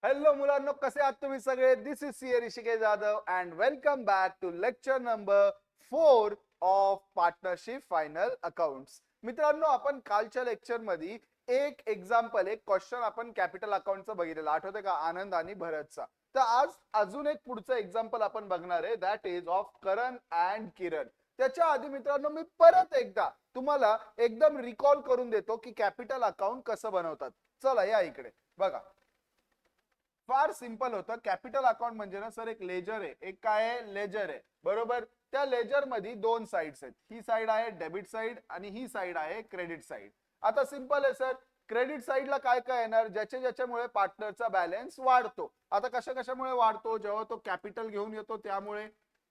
Hello मुलांनो, कसे आहात तुम्ही सगळे? This is C Rishikesh Jadhav and welcome back to lecture number 4 of partnership final accounts. मित्रांनो, आपण कालच्या लेक्चर मध्ये एक एक्झाम्पल, एक क्वेश्चन आपण कॅपिटल अकाउंटचा बघितलेला, आठवते का? आनंद आणि भरतचा. तर आज अजून एक पुढचं एक्झाम्पल आपण बघणार आहे, that is of Karan and Kiran. त्याच्या आधी मित्रांनो, मी परत एकदा तुम्हाला एकदम रिकॉल करून देतो की कॅपिटल अकाउंट कसं बनवतात. चला या इकडे बघा. फार सिंपल होतं. कॅपिटल अकाउंट म्हणजे ना सर एक लेजर आहे, एक काय आहे, लेजर आहे, बरोबर. त्या लेजर मध्ये दोन साइड्स आहेत. ही साइड आहे डेबिट साइड आणि ही साइड आहे क्रेडिट साइड. आता सिंपल आहे सर. क्रेडिट साइडला काय काय येणार? ज्याच्यामुळे पार्टनरचा बॅलन्स वाढतो. आता कशामुळे वाढतो? जेव्हा तो कॅपिटल घेऊन येतो त्यामुळे.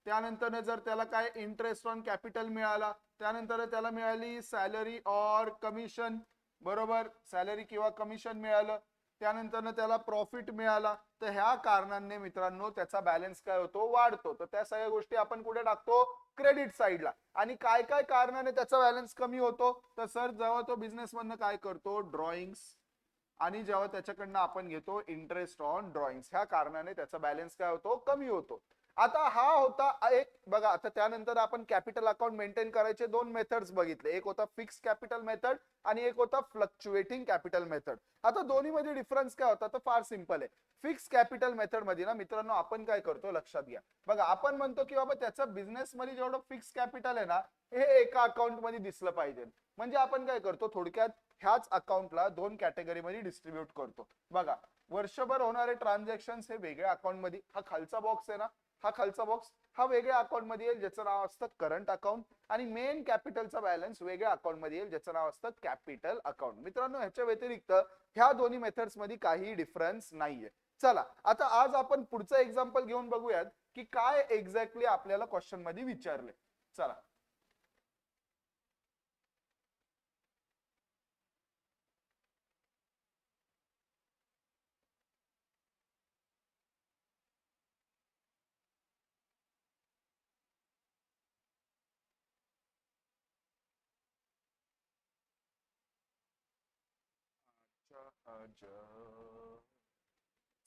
त्यानंतर जर त्याला काय इंटरेस्ट ऑन कॅपिटल मिळाला, त्यानंतर त्याला मिळाली सॅलरी ऑर कमिशन, बरोबर, सॅलरी किंवा कमिशन मिळालं, त्यानंतर त्याला प्रॉफिट मिळाला. तर ह्या कारणांनी मित्रांनो त्याचा बॅलन्स काय होतो? वाढतो. तर त्या सगळ्या गोष्टी आपण कुठे टाकतो? क्रेडिट साइडला. आणि काय काय कारणाने त्याचा बॅलन्स कमी होतो? तर सर जेव्हा तो बिझनेस मधनं काय करतो? ड्रॉइंग्स. आणि जेव्हा त्याच्याकडनं आपण घेतो इंटरेस्ट ऑन ड्रॉइंग्स, ह्या कारणाने त्याचा बॅलन्स काय होतो? कमी होतो. आता हा होता एक बघा. आता त्यानंतर आपण कॅपिटल अकाउंट मेंटेन करायचे दोन मेथड्स बघितले. एक होता फिक्स कॅपिटल मेथड आणि एक होता फ्लक्च्युएटिंग कॅपिटल मेथड. आता दोन्ही मध्ये डिफरन्स काय होता? तर फार सिंपल आहे. फिक्स कॅपिटल मेथड मध्ये ना मित्रांनो आपण काय करतो? लक्षात घ्या बघा. आपण म्हणतो की बाबा त्याचा बिझनेस मध्ये जेवढं फिक्स कॅपिटल आहे ना, हे एका अकाउंट मध्ये दिसलं पाहिजे. म्हणजे आपण काय करतो? थोडक्यात ह्याच अकाउंटला दोन कॅटेगरी मध्ये डिस्ट्रीब्यूट करतो. बघा, वर्षभर होणारे ट्रान्झॅक्शन हे वेगळ्या अकाउंट मध्ये, हा खालचा बॉक्स आहे ना, हा खालचा बॉक्स हा वेगळ्या अकाउंट मध्ये येईल ज्याचं नाव असतं करंट अकाउंट. आणि मेन कॅपिटलचा बॅलन्स वेगळ्या अकाउंट मध्ये येईल ज्याचं नाव असतं कॅपिटल अकाउंट. मित्रांनो, ह्याच्या व्यतिरिक्त ह्या दोन्ही मेथड्स मध्ये काही डिफरन्स नाहीये. चला आता आज आपण पुढचं एक्झाम्पल घेऊन बघूयात की काय एक्झॅक्टली आपल्याला क्वेश्चन मध्ये विचारले. चला.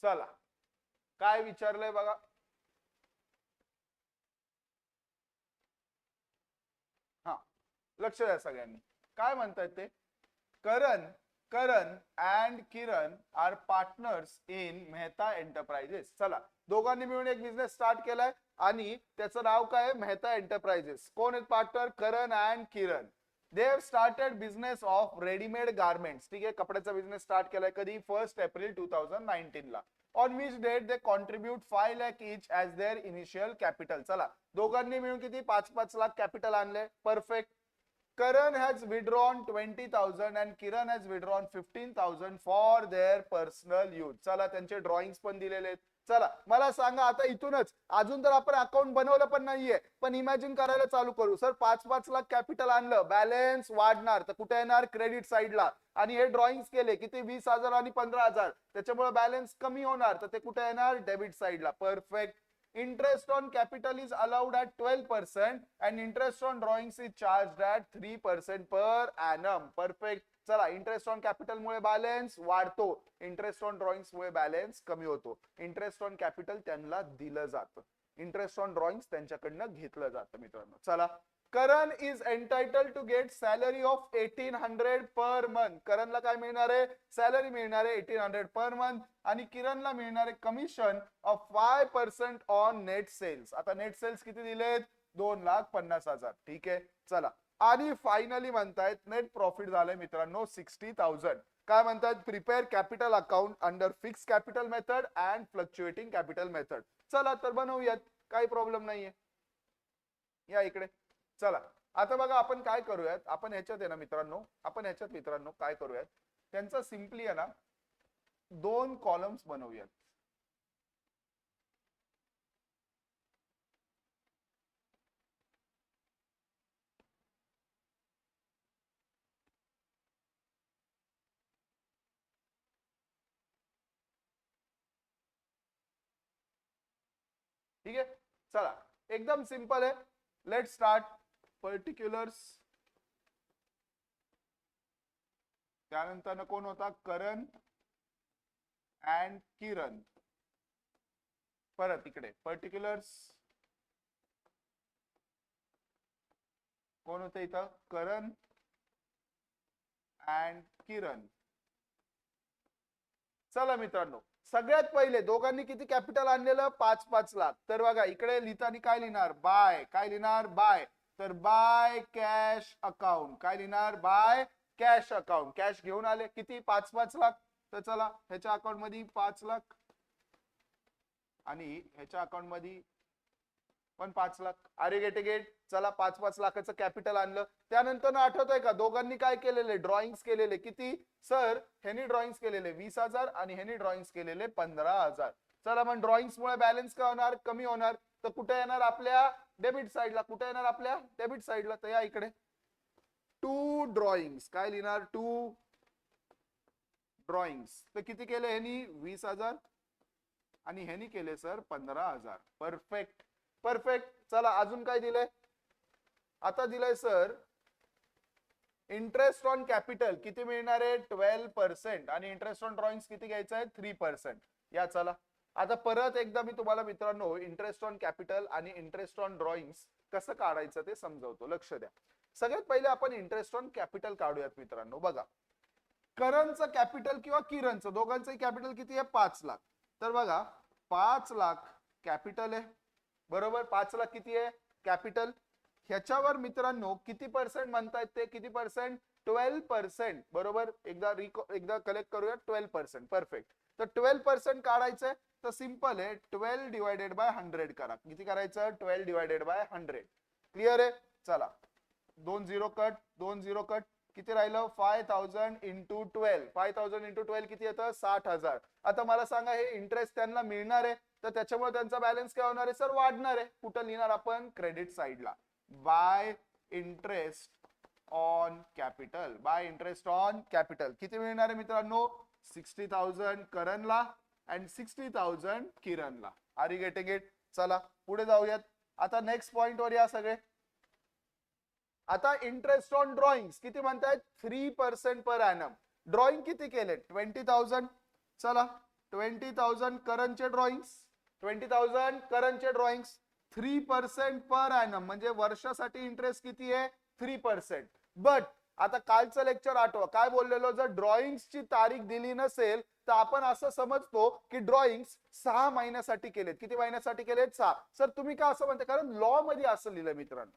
चला, काय विचारलंय बघा. हा, लक्ष द्या सगळ्यांनी. काय म्हणतात ते? Karan Karan and Kiran are partners in Mehta Enterprises. चला, दोघांनी मिळून एक बिझनेस स्टार्ट केलाय आणि त्याचं नाव काय आहे? मेहता एंटरप्राइजेस. कोण आहेत partner? Karan and Kiran. They have started business of readymade garments. ठीक आहे, कपड्याचा बिझनेस स्टार्ट केलाय कधी? 1 एप्रिल 2019 ला. On which date they contribute 5 lakh each as their initial capital. चला, दोघांनी मिळून किती? 5-5 लाख कॅपिटल आणले. Perfect. Karan has withdrawn 20,000 and Kiran has withdrawn 15,000 for their personal use. चला, त्यांचे ड्रॉइंग्स पण दिलेले आहेत. चला मला सांगा आता इथूनच, अजून तर आपण अकाउंट बनवलं पण नाहीये, पण इमॅजिन करायला चालू करू. सर 5-5 लाख कॅपिटल आणलं, बॅलन्स वाढणार, तर कुठे येणार? क्रेडिट साइडला. आणि हे ड्रॉइंग्स केले किती? 20,000 आणि 15,000, त्याच्यामुळे बॅलन्स कमी होणार, तर ते कुठे येणार? डेबिट साइडला. Perfect. Interest on capital is allowed at 12% and interest on drawings is charged at 3% per annum. Perfect. चला, इंटरेस्ट ऑन कॅपिटल मुळे बॅलन्स वाढतो, इंटरेस्ट ऑन ड्रॉइंग्स मुळे बॅलन्स कमी होतो. इंटरेस्ट ऑन कॅपिटल त्यांना दिलं जातं, इंटरेस्ट ऑन ड्रॉइंग्स त्यांच्याकडनं घेतलं जातं. मित्रांनो चला, Karan is entitled to get salary of 1800 per month. करणला काय मिळणार आहे? सॅलरी मिळणार आहे 1800 पर मंथ. आणि किरणला मिळणार आहे commission of 5% on net sales. आता नेट सेल्स किती दिलेत? 2,50,000. ठीक आहे, चला. आणि फायनली म्हणतायत नेट प्रॉफिट झालंय मित्रांनो 60,000. काय म्हणतात? Prepare capital account under fix capital method and fluctuating capital method. चला तर बनवूयात, काही प्रॉब्लेम नाहीये. या इकडे. चला, आता बघा आपण काय करूयात. आपण ह्याच्यात आहे ना मित्रांनो, आपण ह्याच्यात मित्रांनो काय करूयात, त्यांचा सिम्पली आहे ना दोन कॉलम्स बनवूयात. ठीक आहे, चला, एकदम सिंपल आहे. Let start. पर्टिक्युलर्स. त्यानंतर कोण होता? करण अँड किरण. परत इकडे पर्टिक्युलर्स कोण होते इथं, करण अँड किरण. चला मित्रांनो, सगळ्यात पहिले दोघांनी किती कॅपिटल आणलेलं, 5-5 लाख. तर बघा इकडे लिहिताना काय लिहिणार, बाय. काय लिहिणार, बाय. तर बाय कॅश अकाउंट. काय लिहिणार, बाय कॅश अकाउंट. कॅश घेऊन आले किती, 5-5 लाख. तर चला ह्याच्या अकाउंट मध्ये 5 लाख आणि ह्याच्या अकाउंट मध्ये पण 5 लाख. अरे गेट गेट. चला 5-5 लाखाचं कॅपिटल आणलं. त्यानंतर आठवतंय का दोघांनी काय केलेले, ड्रॉइंग्स केलेले. किती सर, ह्यानी ड्रॉइंग्स केलेले 20,000 आणि ह्यानी ड्रॉइंग्स केलेले 15,000. चला मग ड्रॉइंग्स मुळे बॅलन्स काय होणार, कमी होणार. तर कुठे येणार, आपल्या डेबिट साइडला. कुठे येणार, आपल्या डेबिट साइडला. तर या इकडे 2 ड्रॉइंग्स. काय लिहिणार, 2 ड्रॉइंग्स. तर किती केले ह्यानी, 20,000 आणि ह्यानी केले सर 15,000. Perfect perfect. चला अजून काय दिलंय, आता दिलंय सर इंटरेस्ट ऑन कॅपिटल. किती मिळणार आहे, 12% आणि इंटरेस्ट ऑन ड्रॉइंग्स किती घ्यायचं आहे, 3%. या चला आता परत एकदा मी तुम्हाला मित्रांनो इंटरेस्ट ऑन कॅपिटल आणि इंटरेस्ट ऑन ड्रॉइंग्स कसं काढायचं ते समजवतो. लक्ष द्या. सगळ्यात पहिले आपण इंटरेस्ट ऑन कॅपिटल काढूयात मित्रांनो. बघा करणचं कॅपिटल किंवा किरणचं दोघांचंही कॅपिटल किती आहे, 5 लाख. तर बघा 5 लाख कॅपिटल आहे, बरोबर. 5 लाख किती आहे कॅपिटल. ह्याच्यावर मित्रांनो किती पर्सेंट म्हणतायत ते, किती पर्सेंट, 12%. बरोबर. एकदा कलेक्ट करूया, 12%. परफेक्ट. तर 12% काढायचंय तर सिंपल आहे, 12 डिवायडेड बाय 100 करा. किती करायचं, 12 डिवायडेड बाय 100. क्लिअर आहे. चला 2 0 कट, 2 0 कट. किती राहिलं, 5,000 इंटू 12. 5,000 इंटू 12 किती येतं, 60,000. आता मला सांगा हे इंटरेस्ट त्यांना मिळणार आहे तर त्याच्यामुळे त्यांचा बॅलन्स काय होणार आहे सर, वाढणार आहे. कुठं लिहिणार आपण, क्रेडिट साइडला. By interest on capital. By interest on capital किती मिळणार आहे मित्रांनो, 60,000 करणला अँड 60,000 किरणला. Are you getting it. चला पुढे जाऊयात. आता नेक्स्ट पॉइंट वर या सगळे. आता इंटरेस्ट ऑन ड्रॉइंग्स किती म्हणतायत, 3% पर ॲनम. ड्रॉइंग किती केले, 20,000. चला 20,000 करंटचे ड्रॉइंग्स, 20,000 करंटचे ड्रॉइंग्स. 3% पर ॲनम म्हणजे वर्षासाठी इंटरेस्ट किती आहे, 3%. बट आता कालचं लेक्चर आठवा, काय बोललेलो, जर ड्रॉइंग्सची तारीख दिली नसेल तर आपण असं समजतो की ड्रॉइंग्स 6 महिन्यासाठी केलेत. किती महिन्यासाठी केलेत, 6. सर तुम्ही का असं म्हणता, कारण लॉ मध्ये असं लिहिलंय मित्रांनो.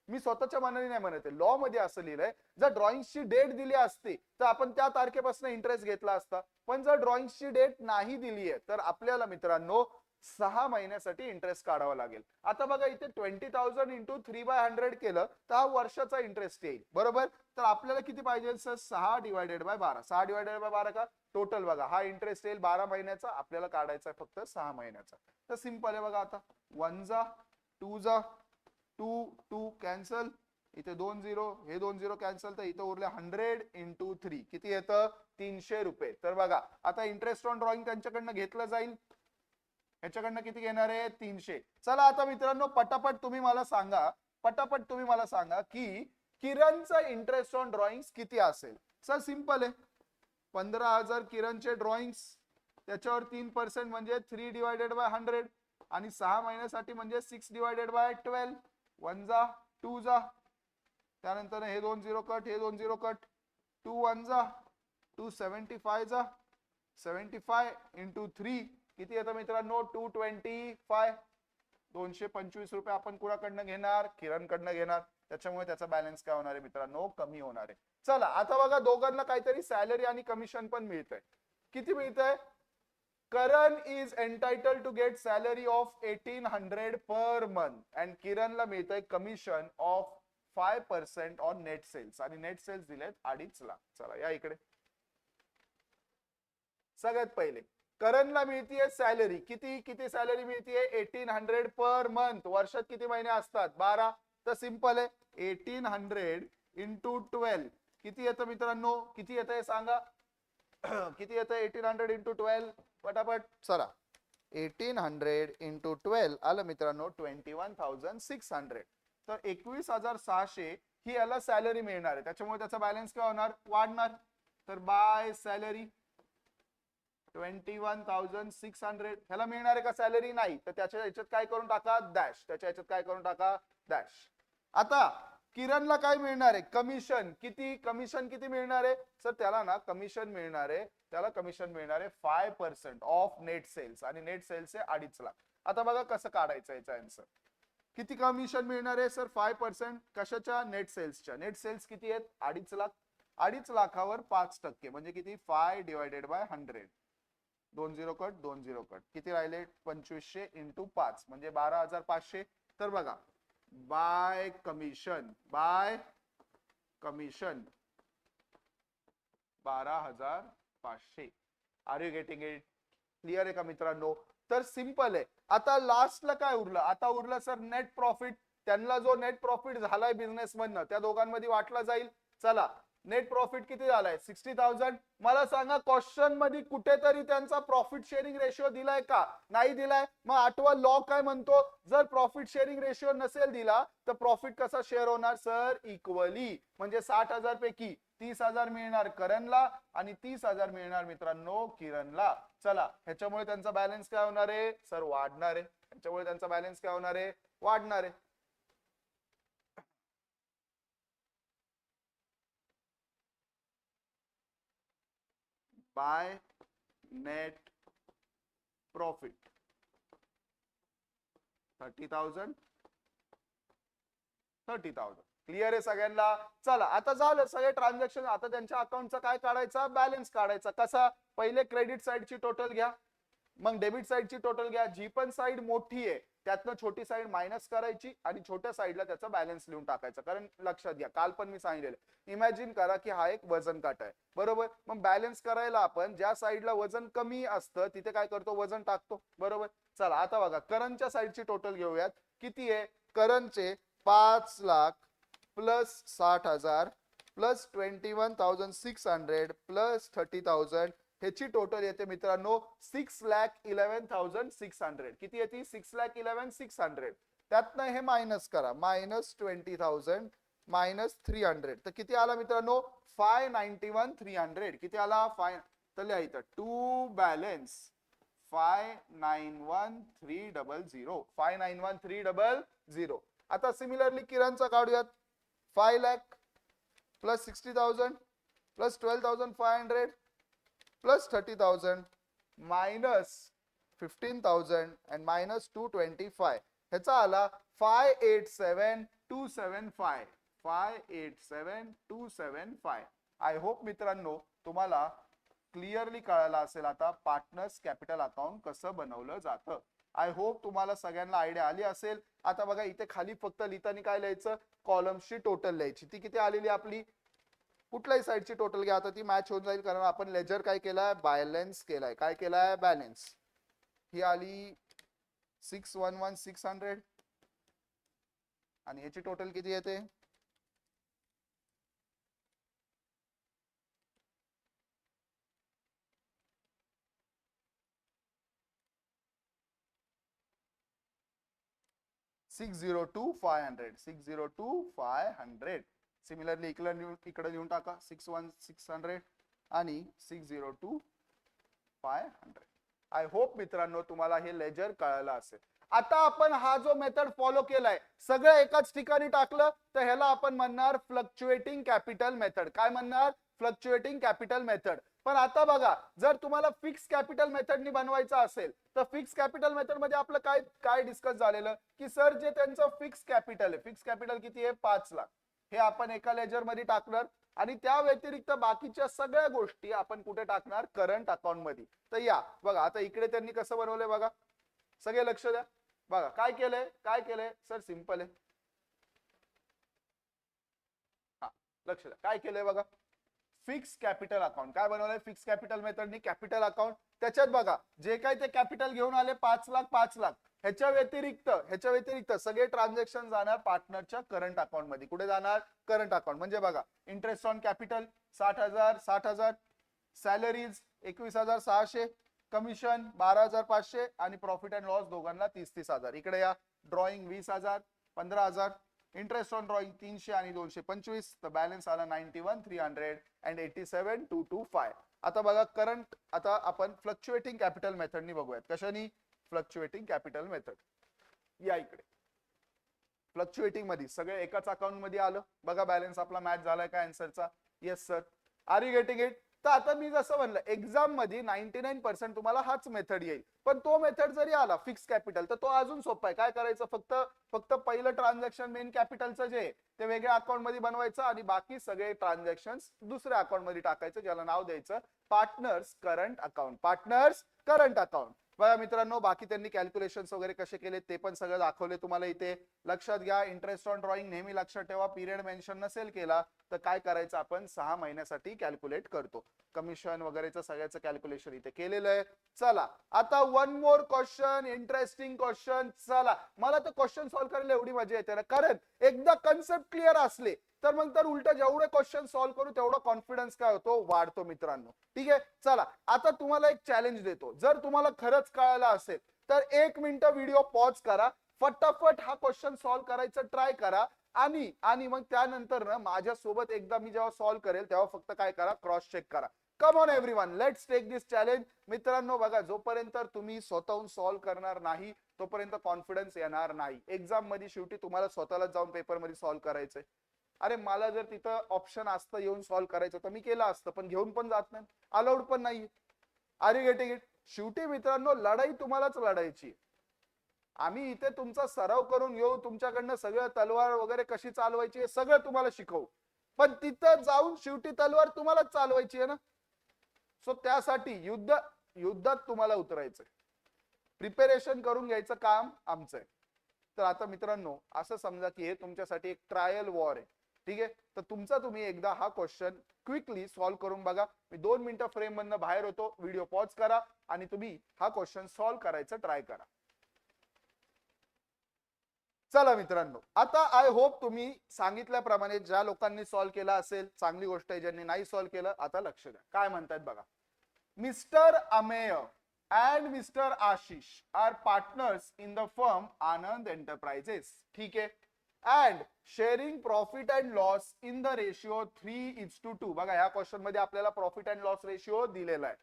मी स्वतःच्या मनाने नाही म्हणत, लॉ मध्ये असं लिहिलंय. जर ड्रॉइंगची डेट दिली असती तर आपण त्या तारखेपासून इंटरेस्ट घेतला असता. पण जर ड्रॉइंगची डेट नाही दिली आहे तर आपल्याला मित्रांनो 6 महिन्यासाठी इंटरेस्ट काढावा लागेल. आता बघा इथे 20,000 इंटू 3/100 केलं तर हा वर्षाचा इंटरेस्ट येईल, बरोबर. तर आपल्याला किती पाहिजे sir, 6 divided by 12. 6 divided by 12 का, टोटल बघा हा इंटरेस्ट येईल 12 महिन्याचा. आपल्याला काढायचा आहे फक्त 6 महिन्याचा. तर सिंपल आहे बघा. आता 1 जा 2 जा 2 2 कॅन्सल. इथे 2 0, हे 2 0 कॅन्सल. तर इथे उरले 100 इंटू 3 किती येतं, 300 रुपये. तर बघा आता इंटरेस्ट ऑन ड्रॉइंग त्यांच्याकडनं घेतलं जाईल. ह्याच्याकडनं किती घेणार आहे, 300. चला आता मित्रांनो पटापट तुम्ही मला सांगा की किरणचा इंटरेस्ट ऑन ड्रॉइंग्स किती असेल. सर सिंपल आहे, 15,000 किरणचे ड्रॉइंग्स, त्याच्यावर 3% म्हणजे 3 डिवायडेड बाय 100 आणि 6 महिन्यासाठी म्हणजे 6 डिवायडेड बाय 12. 1 जा 2 जा, त्यानंतर हे 2 0 कट, हे 2 0 कट. 2 1 जा 2 75 जा 75 इंटू 3 किती येतं मित्रांनो, 225. 225 रुपये आपण कुणाकडनं घेणार, किरणकडनं घेणार. त्याच्यामुळे त्याचा बॅलन्स काय होणार आहे मित्रांनो, कमी होणार आहे. चला आता बघा दोघांना काहीतरी सॅलरी आणि कमिशन पण मिळतंय. किती मिळतंय, Karan is entitled to get salary of 1,800 per month and किरणला मिळतंय commission of 5% on net sales आणि नेट सेल्स दिलेत 2.5 लाख. चला या इकडे. सगळ्यात पहिले करणला मिळतीये सॅलरी, किती सॅलरी मिळतीये, 1,800 पर मंथ. वर्षात किती महिने असतात, 12. तर सिंपल आहे, 1,800 इंटू 12 किती येतं मित्रांनो, किती येतं सांगा. किती येतं 1,800 इंटू 12, पटापट चला. 1,800 इंटू 12 आलं मित्रांनो 21,600. तर 21,600 ही याला सॅलरी मिळणार आहे. त्याच्यामुळे त्याचा बॅलन्स काय होणार, वाढणार. तर बाय सॅलरी 21,600 ह्याला मिळणार आहे का सॅलरी? नाही. तर त्याच्या याच्यात काय करून टाका? डॅश. त्याच्या याच्यात काय करून टाका? डॅश. आता किरणला काय मिळणार आहे? कमिशन. किती? कमिशन किती मिळणार आहे सर? त्याला ना कमिशन मिळणार आहे, त्याला कमिशन मिळणार आहे 5% ऑफ नेट सेल्स, आणि नेट सेल्स आहे 2.5 लाख. आता बघा कसं काढायचं याचा आन्सर. किती कमिशन मिळणार आहे सर? 5%. कशाच्या? नेट सेल्सच्या. नेट सेल्स किती आहेत? 2.5 लाख. 2.5 लाखावर 5% म्हणजे किती? 5 डिवायडेड बाय 100. 2 कट 2 कट, किती राहिले? 2500 इंटू 5 म्हणजे 12,500. तर बघा, by commission 12,500. Are you getting it? Clear आहे का मित्रांनो? तर सिंपल आहे. आता लास्टला काय उरलं? आता उरलं सर नेट प्रॉफिट. त्यांना जो नेट प्रॉफिट झालाय बिझनेस मधनं त्या दोघांमध्ये वाटला जाईल. चला, नेट प्रॉफिट किती झालाय? 60,000. मला सांगा क्वेश्चन मध्ये कुठेतरी त्यांचा प्रॉफिट शेअरिंग रेशिओ दिलाय का? नाही दिलाय. मग आठवा लॉ काय म्हणतो? जर प्रॉफिट शेअरिंग रेशिओ नसेल दिला तर प्रॉफिट कसा शेअर होणार सर? इक्वली. म्हणजे 60,000 पैकी 30,000 मिळणार करणला आणि 30,000 मिळणार मित्रांनो किरणला. चला, ह्याच्यामुळे त्यांचा बॅलन्स काय होणार आहे सर? वाढणार आहे. ह्याच्यामुळे त्यांचा बॅलन्स काय होणार आहे? वाढणार आहे. By net profit 30,000. क्लिअर आहे सगळ्यांना? चला, आता झालं सगळे ट्रान्झॅक्शन. आता त्यांच्या अकाउंटचा काय काढायचा? बॅलन्स काढायचा. कसा? पहिले क्रेडिट साइडची टोटल घ्या, मग डेबिट साइडची टोटल घ्या. जी पण साइड मोठी आहे त्यातनं छोटी साइड मायनस करायची आणि छोट्या साइडला त्याचा बॅलन्स लिहून टाकायचा. कारण लक्षात घ्या, काल पण मी सांगितलेलं, इमॅजिन करा की हा एक वजन काटा आहे, बरोबर? मग बॅलन्स करायला आपण ज्या साइडला वजन कमी असतं तिथे काय करतो? वजन टाकतो, बरोबर? चला, आता बघा करणच्या साइडची टोटल घेऊयात. किती आहे? करणचे 5 लाख प्लस 60,000 प्लस 21,600 प्लस 30,000, ह्याची टोटल येते मित्रांनो 6,11,600. किती येते? 6,11,600. त्यातनं हे मायनस करा, मायनस 20,000 मायनस 300. तर किती आला मित्रांनो? 591,300. किती आला? तर लिहा इथं टू बॅलन्स 591,300. 591,300. आता सिमिलरली किरणचा काढूयात. 5 lakh plus 60,000 plus 12,500 plus 30,000 minus 15,000 and minus 225. ह्याचा आला 587,275. 587,275. आय होप मित्रांनो तुम्हाला क्लिअरली कळालं असेल आता पार्टनर्स कॅपिटल अकाउंट कसं बनवलं जातं. आय होप तुम्हाला सगळ्यांना आयडिया आली असेल. आता बघा इथे खाली फक्त लिहिताना काय लिहायचं? कॉलमची टोटल लिहायची. ती किती आलेली आपली? कुठल्याही साईडची टोटल घ्या, आता ती मॅच होऊन जाईल. कारण आपण लेजर काय केलाय? बॅलन्स केलाय. काय केलाय? बॅलन्स. ही आली 611,600 आणि याची टोटल किती येते? 602,500. 602,500. सिमिलरली इकडे लिहून टाका 61,600 आणि 602,500. आय होप मित्रांनो तुम्हाला हे लेजर कळालं असेल. आता आपण हा जो मेथड फॉलो केलाय सगळं एकाच ठिकाणी टाकलं तर ह्याला आपण म्हणणार फ्लक्च्युएटिंग कॅपिटल मेथड. काय म्हणणार? Fluctuating capital method. पण आता बघा, जर तुम्हाला फिक्स कॅपिटल मेथडनी बनवायचं असेल तर फिक्स कॅपिटल मेथड मध्ये आपलं काय काय डिस्कस झालेलं की सर जे त्यांचं फिक्स कॅपिटल आहे, फिक्स कॅपिटल किती आहे? 5 लाख. हे आपण एका लेजर मध्ये टाकणार आणि त्या व्यतिरिक्त बाकीच्या सगळ्या गोष्टी आपण कुठे टाकणार? करंट अकाउंट मध्ये. तर या बघा, आता इकडे त्यांनी कसं बनवलंय बघा, सगळे लक्ष द्या. बघा काय केलंय? काय केलंय सर? सिंपल आहे. हा, लक्ष द्या काय केलंय बघा. फिक्स कॅपिटल अकाउंट काय बनवलंय? फिक्स कॅपिटल मेथडनी कॅपिटल अकाउंट. त्याच्यात बघा जे काही ते कॅपिटल घेऊन आले 5 लाख 5 लाख, ह्याच्या व्यतिरिक्त सगळे ट्रान्झॅक्शन जाणार पार्टनरच्या करंट अकाउंट मध्ये. कुठे जाणार? Current account. म्हणजे बघा, interest on capital 60,000, salaries 21,600, commission 12,500 आणि प्रॉफिट अँड लॉस दोघांना 30,000. इकडे या ड्रॉइंग 20,000, 15,000, इंटरेस्ट ऑन ड्रॉइंग 300 आणि 225. तर बॅलन्स आला 91,300 अँड 87,225. आता बघा करंट, आता आपण फ्लक्च्युएटिंग कॅपिटल मेथडनी बघूयात. कशानी? Fluctuating capital method. या इकडे फ्लक्च्युएटिंग मध्ये सगळे एकाच अकाउंट मध्ये आलं. बघा बॅलन्स आपला मॅच झालाय का आन्सरचा? Yes sir. Are you getting it? तर आता मी जसं म्हणलं एक्झाम मध्ये 99% तुम्हाला हाच मेथड येईल, पण तो मेथड जरी आला फिक्स कॅपिटल तर तो अजून सोपा आहे. काय करायचं? फक्त फक्त पहिलं ट्रान्झॅक्शन मेन कॅपिटलचं जे ते वेगळ्या अकाउंट मध्ये बनवायचं आणि बाकी सगळे ट्रान्झॅक्शन दुसऱ्या अकाउंट मध्ये टाकायचं, ज्याला नाव द्यायचं partners current account. Partners current account. बघा मित्रांनो, बाकी त्यांनी कॅल्क्युलेशन्स वगैरे कसे केले ते पण सगळं दाखवले तुम्हाला इथे. लक्षात घ्या, इंटरेस्ट ऑन ड्रॉइंग नेहमी लक्षात ठेवा. पिरियड मेन्शन नसेल केला तर काय करायचं, आपण 6 महिन्यासाठी कॅल्क्युलेट करतो. कमिशन वगैरेचं सगळ्याचं कॅल्क्युलेशन इथे केलेलं आहे. चला आता one more question, interesting question. चला, मला तर क्वेश्चन सॉल्व्ह करायला एवढी मजा येते ना, कारण एकदा कन्सेप्ट क्लिअर असले तर मग तर उलट जेवढे क्वेश्चन सॉल्व्ह करू तेवढा कॉन्फिडन्स काय होतो? वाढतो मित्रांनो. ठीक आहे, चला आता तुम्हाला एक चॅलेंज देतो. जर तुम्हाला खरंच कळायला असेल तर 1 मिनिट व्हिडिओ पॉज करा, फटाफट हा क्वेश्चन सॉल्व्ह करायचा ट्राय करा आणि मग त्यानंतर ना माझ्यासोबत एकदा मी जेव्हा सॉल्व्ह करेल तेव्हा फक्त काय करा? क्रॉस चेक करा. Come on everyone, let's take this challenge. मित्रांनो बघा, जोपर्यंत तुम्ही स्वतःहून सॉल्व्ह करणार नाही तोपर्यंत कॉन्फिडन्स येणार नाही. एक्झाम मध्ये शेवटी तुम्हाला स्वतःला जाऊन पेपर मध्ये सॉल्व्ह करायचंय. अरे मला जर तिथं ऑप्शन असतं येऊन सॉल्व्ह करायचं तर मी केलं असतं, पण घेऊन पण जात नाही, अलाउड पण नाही. Are you getting it? शेवटी मित्रांनो लढाई तुम्हालाच लढायची. आम्ही इथे तुमचा सराव करून घेऊ, तुमच्याकडनं सगळं तलवार वगैरे कशी चालवायची हे सगळं तुम्हाला शिकवू, पण तिथं जाऊन शेवटी तलवार तुम्हालाच चालवायची आहे ना. सो त्यासाठी युद्धात तुम्हाला उतरायचंय. प्रिपेरेशन करून घ्यायचं काम आमचं आहे. तर आता मित्रांनो असं समजा की हे तुमच्यासाठी एक ट्रायल वॉर आहे. ठीक आहे, तर तुमचा तुम्ही एकदा हा क्वेश्चन क्विकली सॉल्व्ह करून बघा. मी 2 मिनिटं फ्रेम मधनं बाहेर होतो, व्हिडिओ पॉज करा आणि तुम्ही हा क्वेश्चन सॉल्व्ह करायचं ट्राय करा. चला मित्रांनो, आता आय होप तुम्ही सांगितल्याप्रमाणे ज्या लोकांनी सॉल्व्ह केला असेल चांगली गोष्ट आहे, ज्यांनी नाही सॉल्व्ह केलं आता लक्ष द्या काय म्हणतात बघा. Mister Amey and Mr. Ashish are partners in the firm Anand Enterprises. ठीक आहे, and sharing profit and loss in the ratio 3:2. बघा या क्वेश्चन मध्ये आपल्याला प्रॉफिट अँड लॉस रेशिओ दिलेला आहे.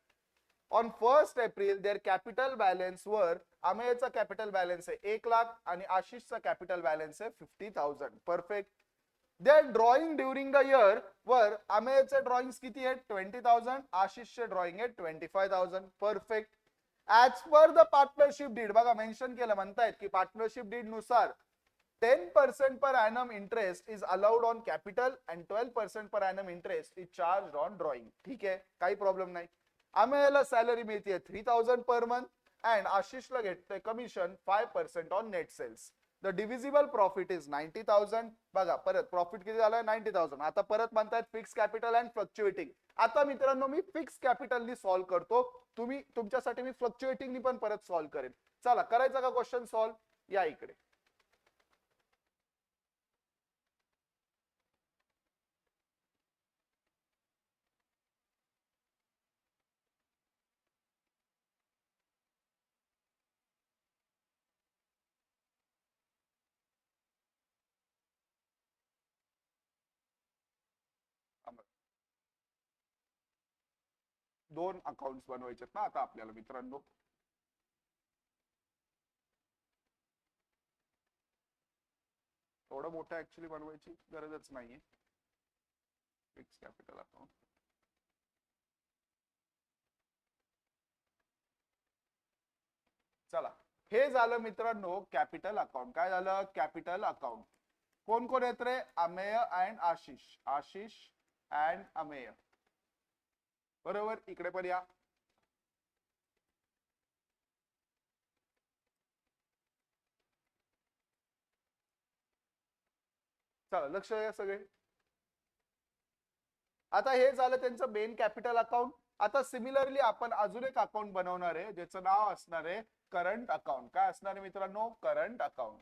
On 1st April their capital balance वर, अमेयचा कॅपिटल बॅलन्स आहे 1,00,000 आणि आशिषचा कॅपिटल बॅलन्स आहे 50,000. Perfect. Their drawing during the year वर, अमेयचे ड्रॉइंग किती आहेत? 20,000. आशिषचे ड्रॉइंग आहे 25,000. Perfect. As per the partnership deed, बघा मेन्शन केलं, म्हणतायत की पार्टनरशिप डीड नुसार 10% per annum interest is allowed on capital and 12% per annum interest is charged on drawing. ठीक आहे, काही प्रॉब्लेम नाही. अमेयला सॅलरी मिळते 3,000 पर मंथ अँड आशिषला घेतोय commission 5% on net sales. The divisible profit is 90,000. बघा परत प्रॉफिट किती झालं? 90,000. आता परत म्हणतायत फिक्स कॅपिटल अँड फ्लक्च्युएटिंग. आता मित्रांनो मी फिक्स कॅपिटलनी सॉल्व्ह करतो, तुम्ही तुमच्यासाठी मी फ्लक्च्युएटिंगनी पण परत सॉल्व्ह करेन. चला करायचा का क्वेश्चन सॉल्व्ह? या इकडे. दोन अकाउंट्स बनवायचे ना आता आपल्याला मित्रांनो. थोडं मोठं ऍक्च्युली बनवायची गरजच नाहीये. Fix capital account. चला, हे झालं मित्रांनो कॅपिटल अकाउंट. काय झालं? Capital account. कोण कोण येत रे? अमेय अँड आशिष. आशिष अँड अमेय. बरोबर, इकडे पण या. चला लक्ष द्या सगळे. आता हे झालं त्यांचं मेन कॅपिटल अकाउंट. आता सिमिलरली आपण अजून एक अकाउंट बनवणार आहे ज्याचं नाव असणार आहे करंट अकाउंट. काय असणार आहे मित्रांनो? Current account.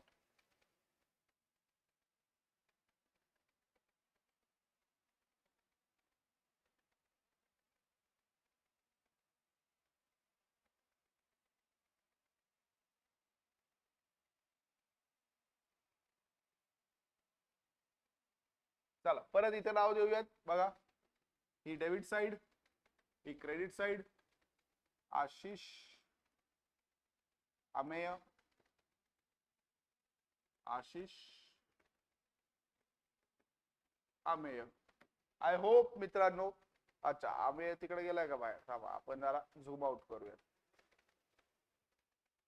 चला परत इथे नाव देऊयात. बघा, ही डेबिट साइड ही credit side, Ashish, Amey, Ashish, Amey. I hope मित्रांनो, अच्छा अमेय तिकडे गेलाय का बाहेर, थांबा आपण जरा झूम आउट करूया.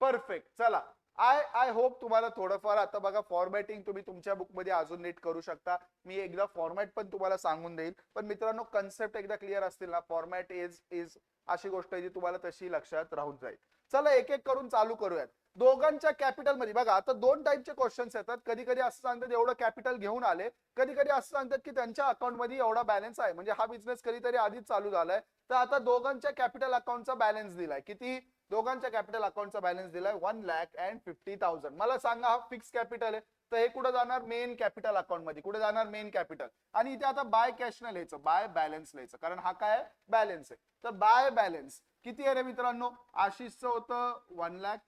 परफेक्ट. चला, आय होप तुम्हाला थोडंफार आता बघा फॉर्मॅटिंग तुम्ही तुमच्या बुक मध्ये अजून नीट करू शकता. मी एकदा फॉर्मॅट पण तुम्हाला सांगून देईल, पण मित्रांनो कन्सेप्ट एकदा क्लिअर असतील ना, फॉर्मॅट इज अशी गोष्ट आहे जी तुम्हाला तशी लक्षात राहून जाईल. चला एक एक करून चालू करूयात. दोघांच्या कॅपिटल मध्ये बघा, आता दोन टाईपचे क्वेश्चन्स येतात. कधी कधी असं सांगतात एवढं कॅपिटल घेऊन आले, कधी कधी असं सांगतात की त्यांच्या अकाउंट मध्ये एवढा बॅलन्स आहे, म्हणजे हा बिझनेस कधीतरी आधीच चालू झालाय, तर आता दोघांच्या कॅपिटल अकाउंटचा बॅलन्स दिलाय. किती? दोघांच्या कॅपिटल अकाउंटचा बॅलन्स दिलाय 1,50,000. मला सांगा हा फिक्स कॅपिटल आहे, तर हे कुठे जाणार? मेन कॅपिटल अकाउंट मध्ये. कुठे जाणार? Main capital. आणि इथे आता बाय कॅश न लिहायचं, बाय बॅलन्स लिहायचं, कारण हा काय बॅलन्स आहे. तर बाय बॅलन्स किती आहे रे मित्रांनो? आशिषचं होतं 1,00,000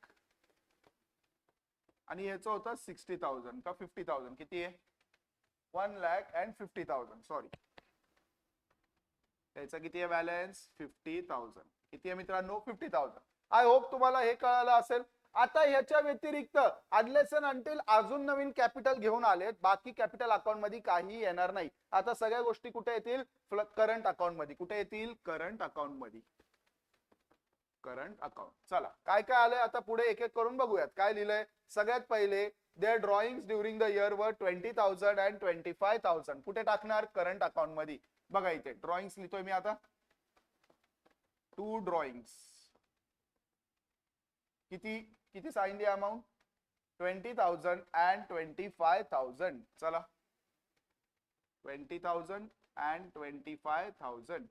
आणि याचं होतं 60,000 का 50,000. किती आहे? 1,50,000. सॉरी, याचा किती आहे बॅलन्स? 50,000. किती आहे मित्रांनो? 50,000. आय होप तुम्हाला हे कळालं असेल. आता ह्याच्या व्यतिरिक्त अनलेस अँड अंटिल अजून नवीन कॅपिटल घेऊन आले, बाकी कॅपिटल अकाउंट मध्ये काही येणार नाही. आता सगळ्या गोष्टी कुठे येतील? करंट अकाउंट मध्ये. कुठे येतील? करंट अकाउंट मध्ये. Current account. चला काय काय आलंय आता पुढे एक एक करून बघूयात. काय लिहिलंय? सगळ्यात पहिले their drawings during the year वर 20,000 अँड 25,000. कुठे टाकणार? करंट अकाउंट मध्ये. बघा इथे ड्रॉइंग्स लिहितोय मी आता. 2 ड्रॉइंग्स. किती किती सांगितली अमाऊंट? 20,000 अँड 25,000. चला 20,000 अँड 25,000.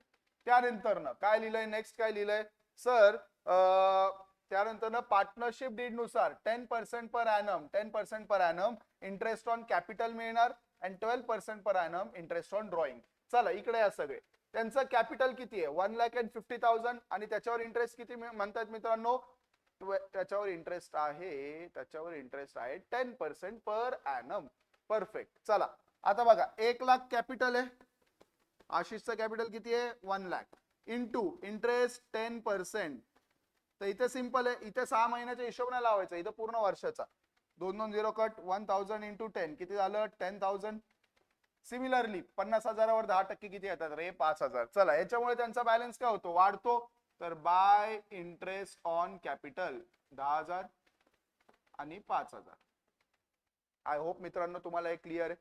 त्यानंतर ना काय लिहिलंय? नेक्स्ट काय लिहिलंय सर? त्यानंतर ना पार्टनरशिप डीड नुसार 10% per annum, 10% per annum interest on capital मिळणार and 12% per annum interest on drawing. चला इकडे या सगळे. त्यांचं कॅपिटल किती आहे? 1,50,000 आणि त्याच्यावर इंटरेस्ट किती म्हणतात मित्रांनो? त्याच्यावर इंटरेस्ट आहे 10% पर ॲनम. परफेक्ट. चला आता बघा 1,00,000 कॅपिटल आहे. आशिषचं कॅपिटल किती आहे? 1,00,000 इंटू इंटरेस्ट 10%. तर इथे सिंपल आहे, इथे 6 महिन्याच्या हिशोब नाही लावायचा, इथे पूर्ण वर्षाचा. 2 0 कट. 1,000 इंटू 10 किती झालं? 10,000. सिमिलरली 50,000वर 10% किती येतात रे? 5,000. चला याच्यामुळे त्यांचा बॅलन्स काय होतो? वाढतो. तर बाय इंटरेस्ट ऑन कॅपिटल 10,000 आणि 5,000. आय होप मित्रांनो तुम्हाला हे क्लिअर आहे.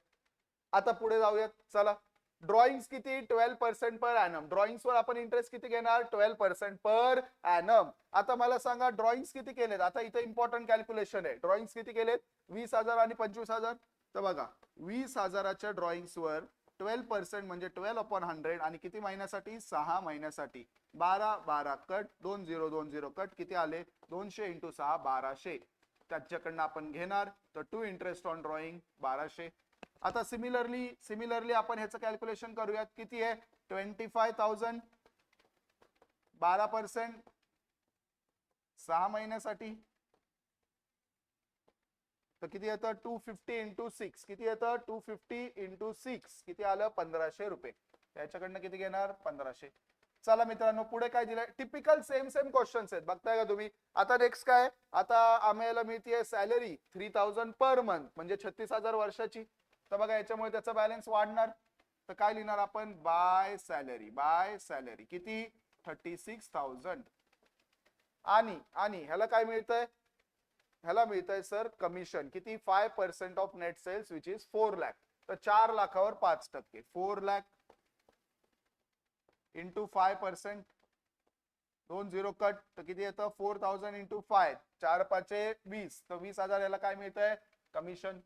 आता पुढे जाऊयात. चला ड्रॉइंग्स किती? 12% पर ॲनम. ड्रॉइंग्स वर आपण इंटरेस्ट किती घेणार? 12% पर ॲनम. आता मला सांगा ड्रॉइंग्स किती केलेत? आता इथे इम्पॉर्टंट कॅल्क्युलेशन आहे. ड्रॉइंग्स किती केलेत? 20,000 आणि 25,000. तर बघा 20,000च्या ड्रॉइंग्स वर 12% म्हणजे 12/100 आणि किती महिन्यासाठी? 6 महिन्यासाठी. 12 12 कट. 2 0 2 0 कट. किती आले? 200 इंटू 6 1200. त्याच्याकडनं आपण घेणार तर टू इंटरेस्ट ऑन ड्रॉइंग 1200. आता सिमिलरली आपण ह्याचं कॅल्क्युलेशन करूयात. किती आहे? 25,000 12% 6 महिन्यासाठी. तर किती येतं? 250 इंटू 6. किती येतं? 250 इंटू 6 किती आलं? 1,500 रुपये. त्याच्याकडनं किती घेणार? 1,500. चला मित्रांनो पुढे काय दिलंय? टिपिकल सेम क्वेश्चन्स आहेत, बघताय का तुम्ही? आता नेक्स्ट काय? आता आम्हाला मिळतीये सॅलरी 3,000 पर मंथ म्हणजे 36,000 वर्षाची. तर बघा याच्यामुळे त्याचा बॅलन्स वाढणार. तर काय लिहिणार आपण? बाय सॅलरी किती? 36,000. आणि ह्याला काय मिळतंय? ह्याला मिळतंय सर कमिशन. किती? 5% of net sales which is 4,00,000. तर 4 लाखावर 5%. 4,00,000 इंटू 5%. 2 0 कट. तर किती येतं? 4,000 इंटू 5. 4 5 20. तर 20,000 याला काय मिळतंय? कमिशन.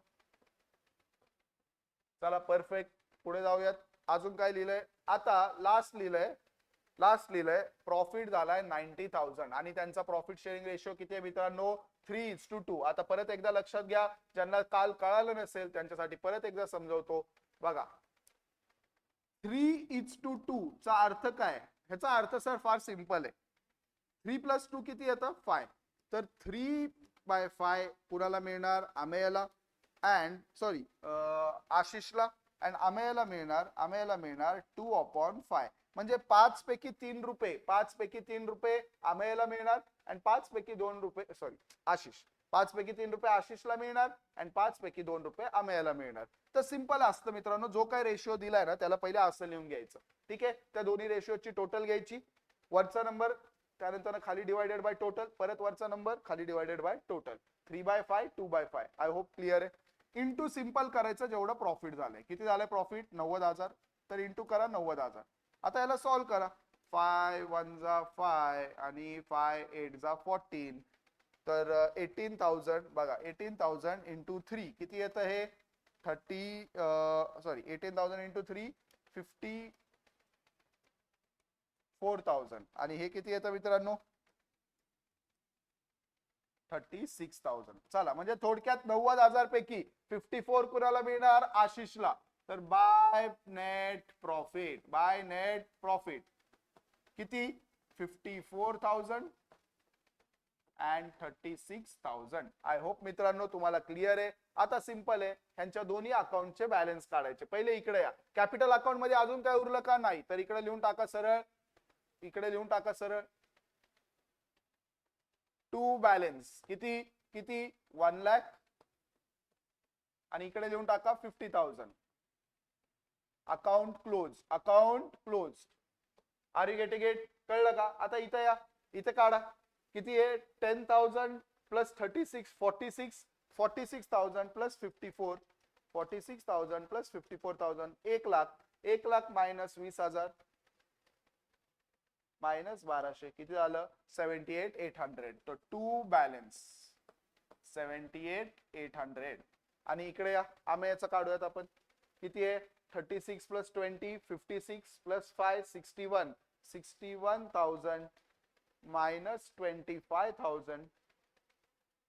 चला परफेक्ट. पुढे जाऊयात. अजून काय लिहिलंय? आता लास्ट लिहिलंय प्रॉफिट झालाय 90,000 आणि त्यांचा प्रॉफिट शेअरिंग रेशो किती आहे मित्रांनो? 3:2. आता परत एकदा लक्षात घ्या, ज्यांना काल कळालं नसेल त्यांच्यासाठी परत एकदा समजवतो. बघा 3:2 चा अर्थ काय? ह्याचा अर्थ सर फार सिंपल आहे. 3 + 2 किती येतं? 5. तर 3/5 कुणाला मिळणार? अमेयला अँड आशिषला. अँड अमेयला मिळणार 2/5. म्हणजे 5 पैकी 3 रुपये, 5 पैकी 3 रुपये अमेयला मिळणार आणि 5 पैकी 2 रुपये सॉरी आशिष, 5 पैकी 3 रुपये आशिषला मिळणार आणि 5 पैकी 2 रुपये अमेयला मिळणार. तर सिंपल असतं मित्रांनो, जो काय रेशिओ दिलाय ना त्याला पहिले असं लिहून घ्यायचं. ठीक आहे, त्या दोन्ही रेशिओची टोटल घ्यायची, वरचा नंबर त्यानंतर खाली डिवायडेड बाय टोटल, परत वरचा नंबर खाली divided by total. 3/5 2/5. I hope clear आहे. इंटू सिंपल करायचं जेवढं प्रॉफिट झालंय. किती झालंय प्रॉफिट? 90,000. तर इंटू करा 90,000. आता याला सॉल्व्ह करा. 5 1 जा 5 आणि 5 8 जा 14. तर 18,000 बघा, 18,000 इंटू 3 किती येतं हे? 18,000 इंटू 3 54,000 आणि हे किती येतं मित्रांनो? 36,000. चला, म्हणजे थोडक्यात 90,000 पैकी 54 कुणाला मिळणार? आशिषला. तर बाय नेट प्रॉफिट किती? 54,000 अँड 36,000. आय होप मित्रांनो तुम्हाला क्लिअर आहे. आता सिंपल आहे, ह्यांच्या दोन्ही अकाउंटचे बॅलन्स काढायचे. पहिले इकडे या, कॅपिटल अकाउंट मध्ये अजून काय उरलं का? नाही. तर इकडे लिहून टाका सरळ, इकडे लिहून टाका सरळ. टू बॅलन्स किती किती? 1 लाख आणि इकडे लिहून टाका 50,000. Account close. Are you getting it? कळलं का? आता इथे या, इथे काढा. किती आहे? 10,000 plus 36 46,000 plus 54 46,000 plus 54,000 1 lakh. 1 lakh minus 20,000 minus 1200 किती झालं? 78,800. तर टू बॅलन्स 78,800. आणि इकडे या, अमेयाचं काढूयात आपण. किती आहे? 36 प्लस 20 56 प्लस 5 61,000 मायनस 25,000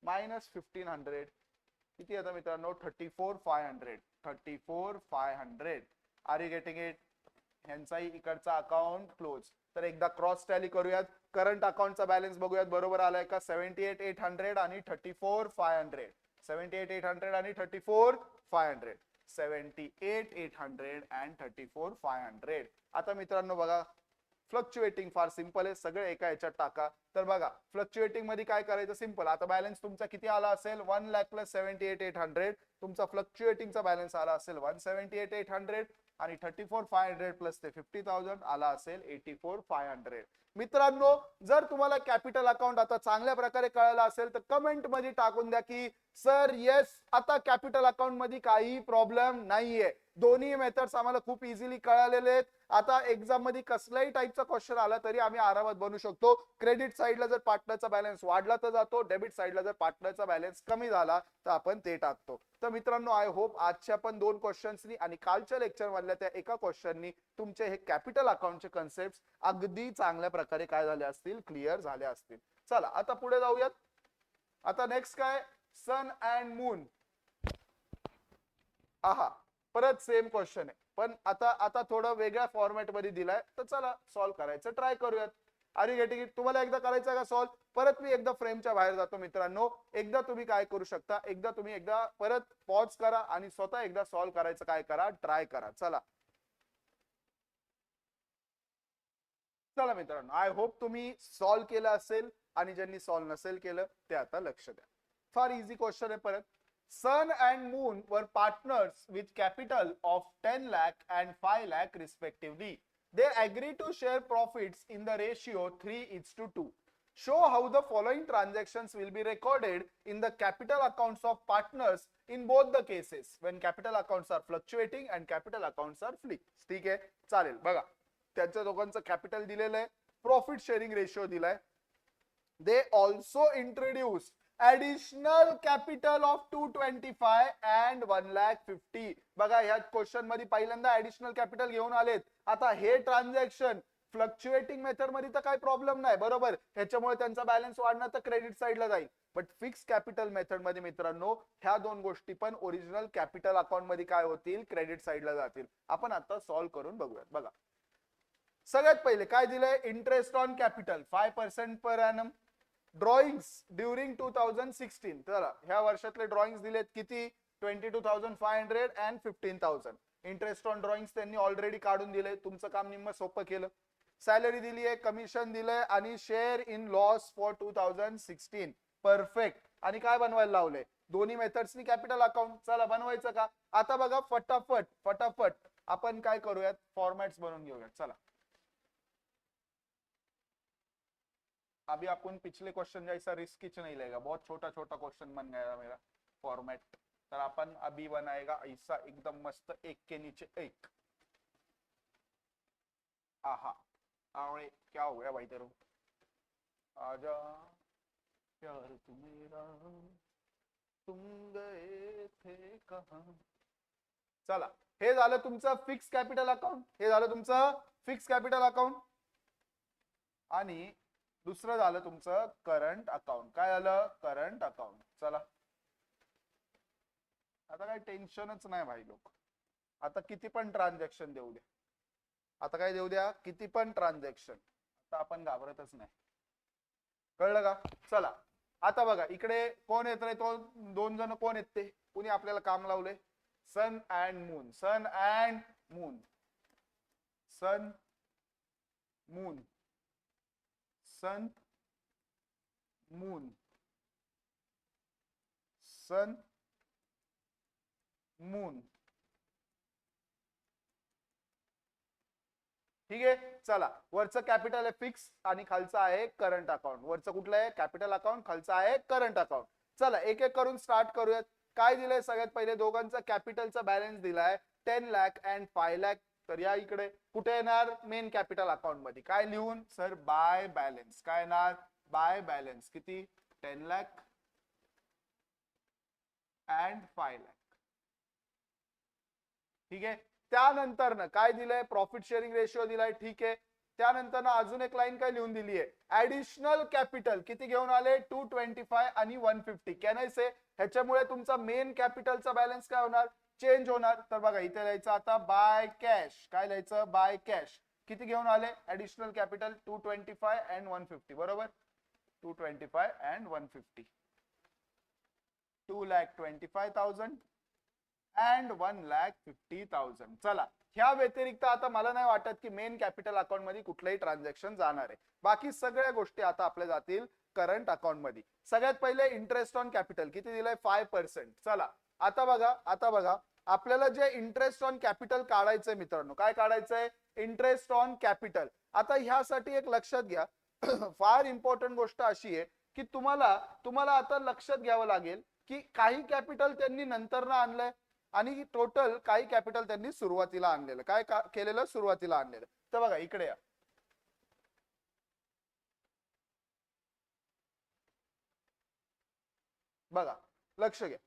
मायनस 1,500 किती येतं मित्रांनो? 34,500. Are you getting it? ह्यांचाही इकडचा अकाउंट क्लोज. तर एकदा क्रॉस टॅली करूयात. करंट अकाउंटचा बॅलन्स बघूयात बरोबर आलाय का? 78,800 आणि 34,500. 78,800 आणि 34,500. 78,800 अँड 34,500. आता मित्रांनो बघा, फ्लक्च्युएटिंग फार सिंपल आहे, सगळे एका याच्यात टाका. तर बघा, फ्लक्च्युएटिंग मध्ये काय करायचं? सिंपल. आता बॅलन्स तुमचा किती आला असेल? 1 लाख प्लस 78,800. तुमचा फ्लक्च्युएटिंगचा बॅलन्स आला असेल 178,800 आणि 34,500 प्लस ते 50,000 आला असेल 84,500. मित्रांनो, जर तुम्हाला कॅपिटल अकाउंट आता चांगल्या प्रकारे कळालं असेल तर कमेंट मध्ये टाकून द्या की सर येस, आता कॅपिटल अकाउंट मध्ये काही प्रॉब्लेम नाहीये. दोन्ही मेथड्स आम्हाला खूप इझिली कळालेले आहेत. आता एक्झाम मध्ये कसलाही टाईपचा क्वेश्चन आला तरी आम्ही आरामात बनवू शकतो. क्रेडिट साईडला जर पार्टनरचा बॅलन्स वाढला तर जातो, डेबिट साईडला जर पार्टनरचा बॅलन्स कमी झाला तर आपण ते टाकतो. तर मित्रांनो, आय होप आजच्या पण 2 क्वेश्चन्सनी आणि कालच्या लेक्चर मधल्या त्या एका क्वेश्चननी तुमचे हे कॅपिटल अकाउंटचे कन्सेप्ट अगदी चांगल्या प्रकारे काय झाले असतील? क्लिअर झाले असतील. चला आता पुढे जाऊयात. आता नेक्स्ट काय? सन अँड मून. आहा, परत सेम क्वेश्चन आहे, पण आता थोडं वेगळ्या फॉर्मॅट मध्ये दिलाय. तर चला सॉल्व्ह करायचं ट्राय करूयात. Are you getting it? तुम्हाला एकदा करायचं का सॉल्व्ह? परत मी एकदा फ्रेमच्या बाहेर जातो मित्रांनो. एकदा तुम्ही काय करू शकता, एकदा परत पॉज करा आणि स्वतः एकदा सॉल्व्ह करायचं काय करा? ट्राय करा. चला मित्रांनो, आय होप तुम्ही सॉल्व्ह केलं असेल आणि ज्यांनी सॉल्व्ह नसेल केलं ते आता लक्ष द्या. फार इझी क्वेश्चन आहे. परत, Sun and Moon were partners with capital of 10 lakh and 5 lakh respectively. They agreed to share profits in the ratio 3:2. Show how the following transactions will be recorded in the capital accounts of partners in both the cases when capital accounts are fluctuating and capital accounts are fixed. ठीक आहे, चालेल. बघा, त्यांच्या दोघांचं capital दिलेलं आहे, profit sharing ratio दिलाय. They also introduced additional capital of 225 and 1,50,000. बघा, ह्या क्वेश्चन मध्ये पहिल्यांदा ऍडिशनल कॅपिटल घेऊन आलेत. आता हे ट्रान्झॅक्शन फ्लक्च्युएटिंग मेथड मध्ये तर काही प्रॉब्लेम नाही, बरोबर. ह्याच्यामुळे त्यांचा बॅलन्स वाढणार तर क्रेडिट साईडला जाईल. बट फिक्स कॅपिटल मेथड मध्ये मित्रांनो ह्या दोन गोष्टी पण ओरिजिनल कॅपिटल अकाउंट मध्ये काय होतील? क्रेडिट साईडला जातील. आपण आता सॉल्व्ह करून बघूयात. बघा, सगळ्यात पहिले काय दिलंय? Interest on capital 5% per annum. Drawings during 2016. चला, ह्या वर्षातले ड्रॉइंग्स दिलेत किती? 22,500 and 15,000. इंटरेस्ट ऑन ड्रॉइंग्स त्यांनी ऑलरेडी काढून दिले, तुमचं काम निम्म सोपं केलं. सॅलरी दिली आहे, कमिशन दिलंय आणि share in loss for 2016. Perfect. आणि काय बनवायला लावलंय, दोन्ही मेथड्सनी कॅपिटल अकाउंट. चला बनवायचं का? आता बघा फटाफट फटाफट आपण काय करूयात, फॉर्मॅट्स बनवून घेऊयात. चला अभी अपन पिछले क्वेश्चन जैसा रिस्क नहीं लेगा, बहुत छोटा छोटा क्वेश्चन बन गया मेरा फॉर्मेट. तर अपन अभी बनाएगा ऐसा एकदम मस्त, एक के नीचे एक. आहा अरे क्या हो गया भाई तेरे, आजा प्यार तू मेरा, तुम गए थे कहां. चला हे झालं तुमचं फिक्स कॅपिटल अकाउंट, हे झालं तुमचं फिक्स कॅपिटल अकाउंट. आणि दुसरं झालं तुमचं करंट अकाउंट. काय झालं? Current account. चला आता काही टेन्शनच नाही भाई लोक, आता किती पण ट्रान्झॅक्शन देऊ द्या, आता काय देऊ द्या, किती पण ट्रान्झॅक्शन, आता आपण घाबरतच नाही. कळलं का? चला आता बघा इकडे कोण येत रे, तो दोन जण कोण येत ते, कुणी आपल्याला काम लावले, Sun and Moon. Sun and Moon, Sun Moon, Sun Moon, Sun Moon. ठीक आहे. चला वरचं कॅपिटल आहे फिक्स आणि खालचं आहे करंट अकाउंट. वरचं कुठलं आहे? कॅपिटल अकाउंट, खालचं आहे करंट अकाउंट. चला एक एक करून स्टार्ट करूयात. काय दिलंय सगळ्यात पहिले, दोघांचा कॅपिटलचा बॅलन्स दिलाय 10 लाख अँड 5 लाख. तर या इकडे कुठे येणार, मेन कॅपिटल अकाउंट मध्ये. काय लिहून सर, बाय बॅलन्स. काय येणार? By balance. किती? 10 लाख अँड 5 लाख. ठीक आहे. त्यानंतर ना काय दिलंय, प्रॉफिट शेअरिंग रेशिओ दिलाय. ठीक आहे. त्यानंतर ना अजून एक लाईन काय लिहून दिली आहे, ऍडिशनल कॅपिटल किती घेऊन आले, 225 आणि 150. कॅन आय से ह्याच्यामुळे तुमचा मेन कॅपिटलचा बॅलन्स काय होणार, चेंज होणार. तर बघा इथे लिहायचं आता बाय कॅश. काय लिहायचं? By cash. किती घेऊन आले ऍडिशनल कॅपिटल, 225 अँड 150. बरोबर, 225 अँड 150, 2,25,000 अँड 1,50,000. चला ह्या व्यतिरिक्त आता मला नाही वाटत की मेन कॅपिटल अकाउंट मध्ये कुठलंही ट्रान्झॅक्शन जाणार आहे. बाकी सगळ्या गोष्टी आता आपल्या जातील करंट अकाउंट मध्ये. सगळ्यात पहिले इंटरेस्ट ऑन कॅपिटल किती दिलंय, 5%. चला आता बघा, आता बघा आपल्याला जे इंटरेस्ट ऑन कॅपिटल काढायचंय मित्रांनो, काय काढायचंय, इंटरेस्ट ऑन कॅपिटल. आता ह्यासाठी एक लक्षात घ्या फार इम्पॉर्टंट गोष्ट अशी आहे की तुम्हाला आता लक्षात घ्यावं लागेल की काही कॅपिटल त्यांनी नंतर ना आणलंय आणि टोटल काही कॅपिटल त्यांनी सुरुवातीला आणलेलं. काय केलेलं, सुरुवातीला आणलेलं. तर बघा इकडे या, बघा लक्ष घ्या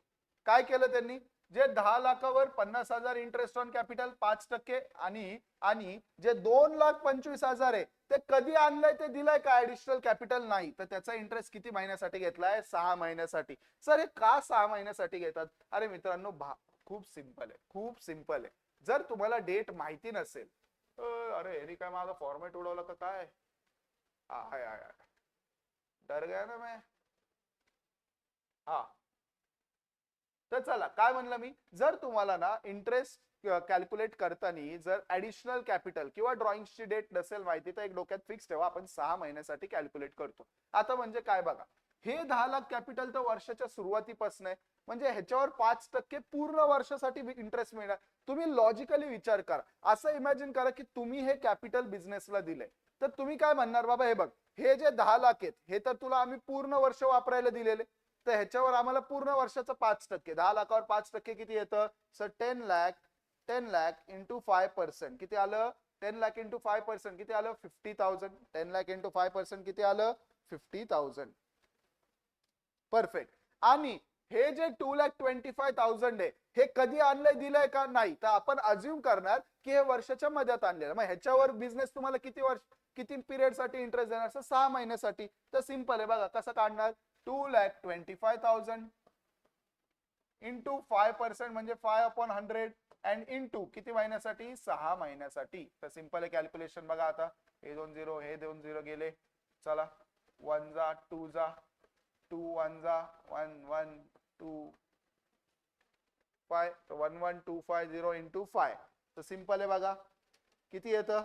काय केलं त्यांनी, जे 10 लाखावर 50,000 इंटरेस्ट ऑन कॅपिटल 5%, आणि जे 2,25,000 आहे ते कधी आणलंय ते दिलंय का ऍडिशनल कॅपिटल नाही, तर त्याचा इंटरेस्ट किती महिन्यासाठी घेतलाय, 6 महिन्यासाठी. सर हे का 6 महिन्यासाठी घेतात? अरे मित्रांनो खूप सिंपल आहे, खूप सिंपल आहे. जर तुम्हाला डेट माहिती नसेल, अरे यांनी काय माझा फॉर्मॅट उडवलं का काय, हाय हाय डर गया ना मैं. हा तर चला काय म्हणलं मी, जर तुम्हाला ना इंटरेस्ट कॅल्क्युलेट करताना जर ऍडिशनल कॅपिटल किंवा ड्रॉइंगची डेट नसेल माहिती, तर एक डोक्यात फिक्स ठेवा, आपण 6 महिन्यासाठी कॅल्क्युलेट करतो. आता म्हणजे काय बघा, हे 10 लाख कॅपिटल तर वर्षाच्या सुरुवातीपासून आहे, म्हणजे ह्याच्यावर 5% पूर्ण वर्षासाठी इंटरेस्ट मिळणार. तुम्ही लॉजिकली विचार करा, असं इमॅजिन करा की तुम्ही हे कॅपिटल बिझनेसला दिलंय, तर तुम्ही काय म्हणणार, बाबा हे बघ हे जे 10 लाख आहेत हे तर तुला आम्ही पूर्ण वर्ष वापरायला दिलेले, तर ह्याच्यावर आम्हाला पूर्ण वर्षाचं 5%, 10 लाखावर 5% किती येतं सर, 10 लाख इंटू 5% किती आलं, 10 लाख इंटू 5% किती आलं, 50,000. 10 लाख इंटू 5% किती आलं, 50,000. परफेक्ट. आणि हे जे 2,25,000 आहे हे कधी आणलंय, दिलंय का नाही, तर आपण अज्युम करणार की हे वर्षाच्या मध्यात आणलेलं. मग ह्याच्यावर बिझनेस तुम्हाला किती वर्ष, किती पिरियड साठी इंटरेस्ट देणार, 6 महिन्यासाठी. तर सिंपल आहे बघा कसं काढणार, 2,25,000 इंटू 5% म्हणजे 5/100 अँड इंटू किती महिन्यासाठी, 6 महिन्यासाठी. तर सिंपल आहे कॅल्क्युलेशन. बघा आता हे 2 0 हे 2 0 गेले, चला 1 जा 2 जा 2 1 जा 1 1 2 फाय, 11250 इंटू 5 तर सिंपल आहे बघा. किती येतं?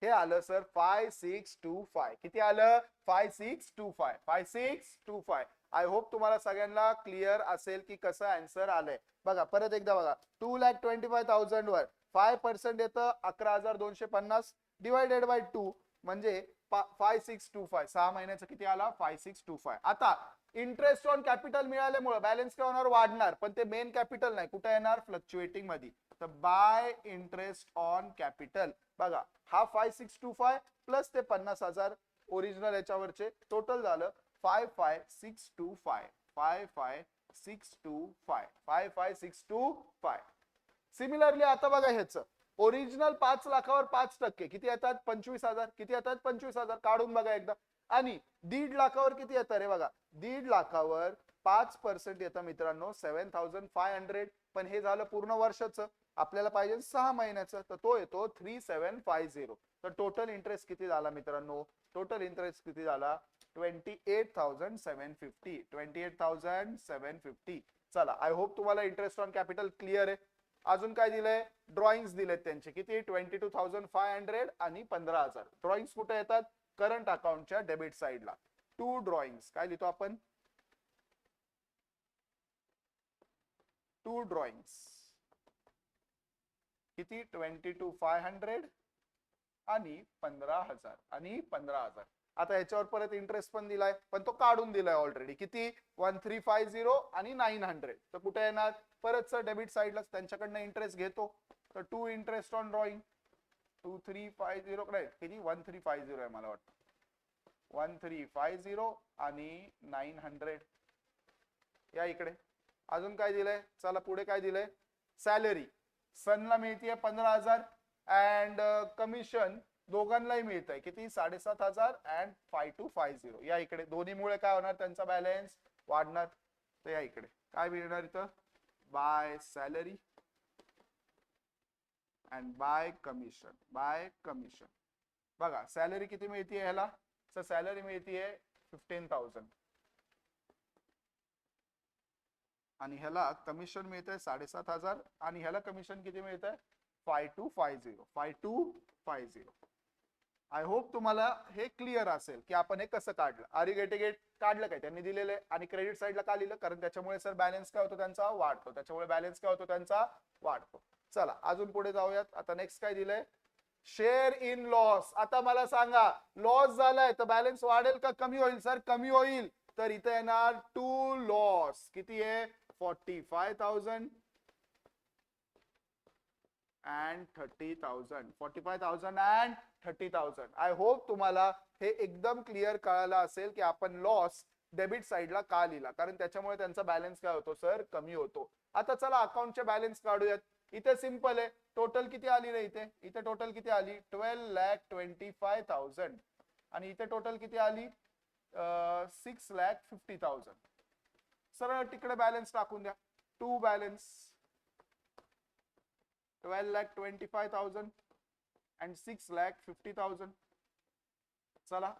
हे आलं सर 5625. किती आलं? 5625. 5625. आय होप तुम्हाला सगळ्यांना क्लिअर असेल की कसं आन्सर आलंय. बघा परत एकदा बघा, 2,25,000 वर 5% येतं 11,250 डिवायडेड बाय 2 म्हणजे 5625. 6 महिन्याचं किती आला? 5625. आता इंटरेस्ट ऑन कॅपिटल मिळाल्यामुळे बॅलन्स काय होणार? वाढणार. पण ते मेन कॅपिटल नाही, कुठे येणार? फ्लक्च्युएटिंग मध्ये. तर बाय इंटरेस्ट ऑन कॅपिटल बघा, हा 5625 प्लस ते 50,000 ओरिजिनल याच्यावरचे टोटल झालं 55,625. 55,625. 55,625. सिमिलरली आता बघा ह्याचं ओरिजिनल 5 लाखावर 5% किती येतात? 25,000. किती येतात? 25,000. काढून बघा एकदा. आणि 1.5 लाखावर किती येतं रे बघा, 1.5 लाखावर 5% येतं मित्रांनो 7,500. पण हे झालं पूर्ण वर्षाचं, आपल्याला पाहिजे 6 महिन्याचं, तर तो येतो 3,750. तर टोटल इंटरेस्ट किती झाला मित्रांनो? टोटल इंटरेस्ट किती झाला? 28,750. 28,750. चला, आय होप तुम्हाला इंटरेस्ट ऑन कॅपिटल क्लिअर आहे. अजून काय दिलंय? ड्रॉइंग्स दिलेत त्यांचे. किती? 22,500 आणि 15,000. ड्रॉइंग्स कुठे येतात? करंट अकाउंटच्या डेबिट साइडला. 2 ड्रॉइंग्स काय लिहितो आपण? 2 ड्रॉइंग्स. किती? 22,500 आणि 15,000 आणि 15,000. आता याच्यावर परत इंटरेस्ट पण दिलाय, पण तो काढून दिलाय ऑलरेडी. किती? 1350 आणि 900. तर कुठे येणार? परत डेबिट साइडला त्यांच्याकडनं इंटरेस्ट घेतो. तर 2 इंटरेस्ट ऑन ड्रॉइंग. 2350 कडे किती? 1350 आहे मला वाटतं. 1350 आणि 900. या इकडे अजून काय दिलंय? चला पुढे काय दिलंय? सॅलरी सनला मिळतीये 15,000 अँड कमिशन दोघांनाही मिळत आहे. किती? 7,500 अँड 5250. या इकडे दोन्हीमुळे काय होणार? त्यांचा बॅलन्स वाढणार. तर या इकडे काय मिळणार इथं? By salary and by commission. By commission बघा, सॅलरी किती मिळतीये ह्याला? तर सॅलरी मिळतीये 15,000 आणि ह्याला कमिशन मिळतंय 7,500 आणि ह्याला कमिशन किती मिळतंय? 5250. 5250. आय होप तुम्हाला हे क्लिअर असेल की आपण हे कसं काढलं. Are you getting it? काढलं काय त्यांनी दिलेलं आहे. आणि क्रेडिट साइडला का लिहिलं? कारण त्याच्यामुळे सर बॅलन्स काय होतो त्यांचा? वाढतो. त्याच्यामुळे बॅलन्स काय होतो त्यांचा? वाढतो. चला अजून पुढे जाऊयात. आता नेक्स्ट काय दिलंय? Share in loss. आता मला सांगा, लॉस झालाय तर बॅलन्स वाढेल का कमी होईल? सर कमी होईल. तर इथे येणार टू लॉस. किती आहे? 45,000 and 30,000. 45,000 and 30,000. आय होप तुम्हाला हे एकदम क्लिअर कळालं असेल की आपण लॉस डेबिट साइडला का लिहिला, कारण त्याच्यामुळे त्यांचा बॅलन्स काय होतो सर? कमी होतो. आता चला अकाउंटचे बॅलन्स काढूयात. इथे सिंपल आहे. टोटल किती आली रे इथे? इथे टोटल किती आली? 12,25,000 आणि इथे टोटल किती आली? 6,50,000. सरळ तिकडे बॅलन्स टाकून द्या. To balance 12,25,000 and 6,50,000. चला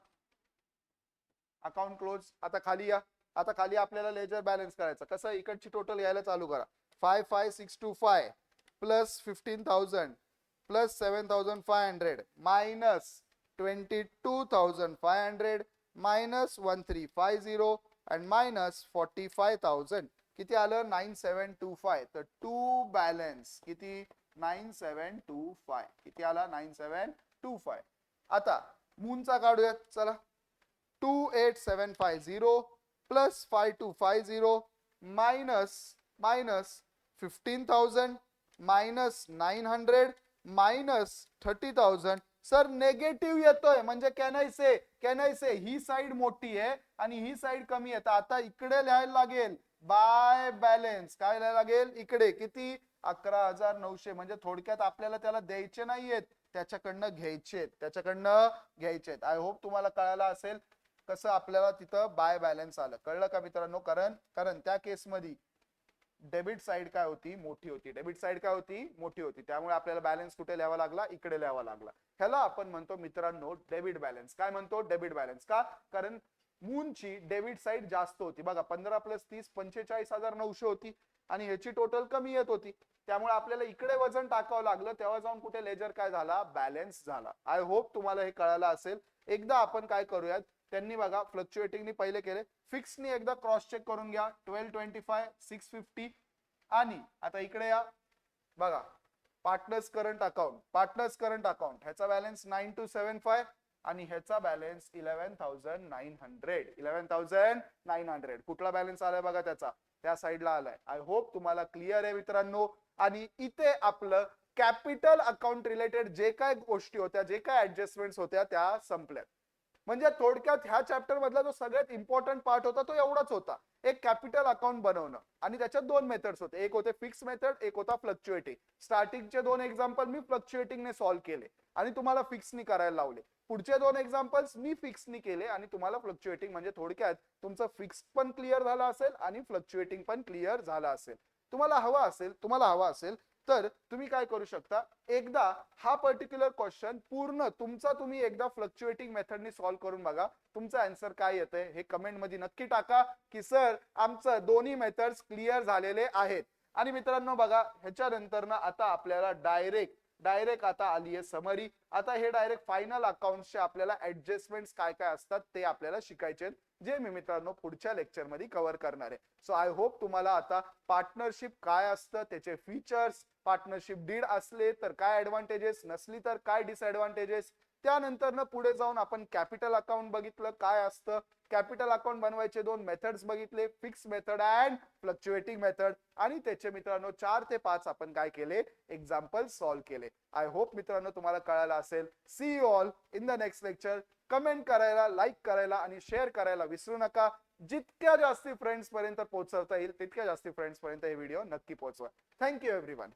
अकाउंट क्लोज. आता खाली या. आता खाली आपल्याला लेजर बॅलन्स करायचा. कसं? इकडची टोटल यायला चालू करा. 55,625 plus 15,000 plus 7,500 minus 22,500 minus 1350 and minus 45,000. किती आलं? 9725. तर टू बॅलन्स किती? 9725. किती आला? 9725. आता मूनचा काढूयात. चला 28,750 plus 5250 minus 15,000 minus 900 minus 30,000. Sir negative येतोय म्हणजे can I say he side मोठी आहे आणि ही साइड कमी आहे. आता इकडे लिहायला लागेल बाय बॅलन्स. काय लिहायला लागेल? इकडे किती? 11,900. म्हणजे थोडक्यात आपल्याला त्याला द्यायचे नाहीयेत, त्याच्याकडनं घ्यायचेत. आय होप तुम्हाला कळालं असेल कसं आपल्याला तिथं बाय बॅलन्स आलं. कळलं का मित्रांनो? कारण त्या केसमध्ये डेबिट साइड काय होती? मोठी होती. डेबिट साइड काय होती? मोठी होती. त्यामुळे आपल्याला बॅलन्स कुठे लिहावा लागला? इकडे लिहावा लागला. ह्याला आपण म्हणतो मित्रांनो डेबिट बॅलन्स. काय म्हणतो? Debit balance. का? कारण मूनची डेबिट साईड जास्त होती बघा, 15 + 30 45,900 होती आणि ह्याची टोटल कमी येत होती. त्यामुळे आपल्याला इकडे वजन टाकावं लागलं, तेव्हा जाऊन कुठे लेजर काय झाला, बॅलन्स झाला. आय होप तुम्हाला हे कळालं असेल. एकदा आपण काय करूयात, त्यांनी बघा फ्लक्च्युएटिंगनी पहिले केले, फिक्सनी एकदा क्रॉस चेक करून घ्या. 1225 650 आणि आता इकडे या बघा, पार्टनर्स करंट अकाउंट ह्याचा बॅलन्स 9275 आणि ह्याचा बॅलन्स 11,900. कुठला बॅलन्स आलाय बघा, त्याचा त्या साईडला आलाय. आय होप तुम्हाला क्लिअर आहे मित्रांनो. आणि इथे आपलं कॅपिटल अकाउंट रिलेटेड जे काय गोष्टी होत्या, जे काय ऍडजस्टमेंट्स होत्या, त्या संपल्या. म्हणजे थोडक्यात ह्या चॅप्टर मधला जो सगळ्यात इम्पॉर्टंट पार्ट होता तो एवढाच होता, एक कॅपिटल अकाउंट बनवणं. आणि त्याच्यात दोन मेथड्स होते, एक होते फिक्स मेथड, एक होता फ्लक्च्युएटिंग. स्टार्टिंगचे दोन एक्झाम्पल मी फ्लक्च्युएटिंगने सॉल्व्ह केले आणि तुम्हाला फिक्सनी करायला लावले. पुढचे दोन एक्झाम्पल्स मी फिक्सनी केले आणि तुम्हाला फ्लक्च्युएटिंग. म्हणजे थोडक्यात तुमचं फिक्स पण क्लिअर झालं असेल आणि फ्लक्च्युएटिंग पण क्लिअर झालं असेल. तुम्हाला हवा असेल तर तुम्ही काय करू शकता, एकदा हा पर्टिक्युलर क्वेश्चन पूर्ण तुमचा तुम्ही एकदा फ्लक्च्युएटिंग मेथडनी सॉल्व्ह करून बघा. तुमचं आन्सर काय येतंय हे कमेंट मध्ये नक्की टाका की सर आमचं दोन्ही मेथड्स क्लिअर झालेले आहेत. आणि मित्रांनो बघा, ह्याच्यानंतर ना आता आपल्याला डायरेक्ट आता आली आहे समरी. आता हे डायरेक्ट फायनल अकाउंट्सचे आपल्याला ऍडजस्टमेंट्स काय काय असतात ते आपल्याला शिकायचे, जे मी मित्रांनो पुढच्या लेक्चर मध्ये कव्हर करणार आहे. सो आय होप तुम्हाला आता पार्टनरशिप काय असतं, त्याचे फीचर्स, पार्टनरशिप डीड असले तर काय ऍडव्हान्टेजेस, नसली तर काय डिसएडव्हान्टेजेस, त्यानंतर ना पुढे जाऊन आपण कॅपिटल अकाउंट बघितलं काय असतं, कॅपिटल अकाउंट बनवायचे दोन मेथड्स बघितले, fix method and fluctuating method. आणि त्याचे मित्रांनो 4 ते 5 आपण काय केले, एक्झाम्पल सॉल्व्ह केले. आय होप मित्रांनो तुम्हाला कळालं असेल. See you all in the next lecture. Comment करायला, लाईक करायला आणि शेअर करायला विसरू नका. जितक्या जास्ती फ्रेंड्स पर्यंत पोहोचवता येईल तितक्या जास्ती फ्रेंड्स पर्यंत हे व्हिडिओ नक्की पोहोचवा. Thank you everyone.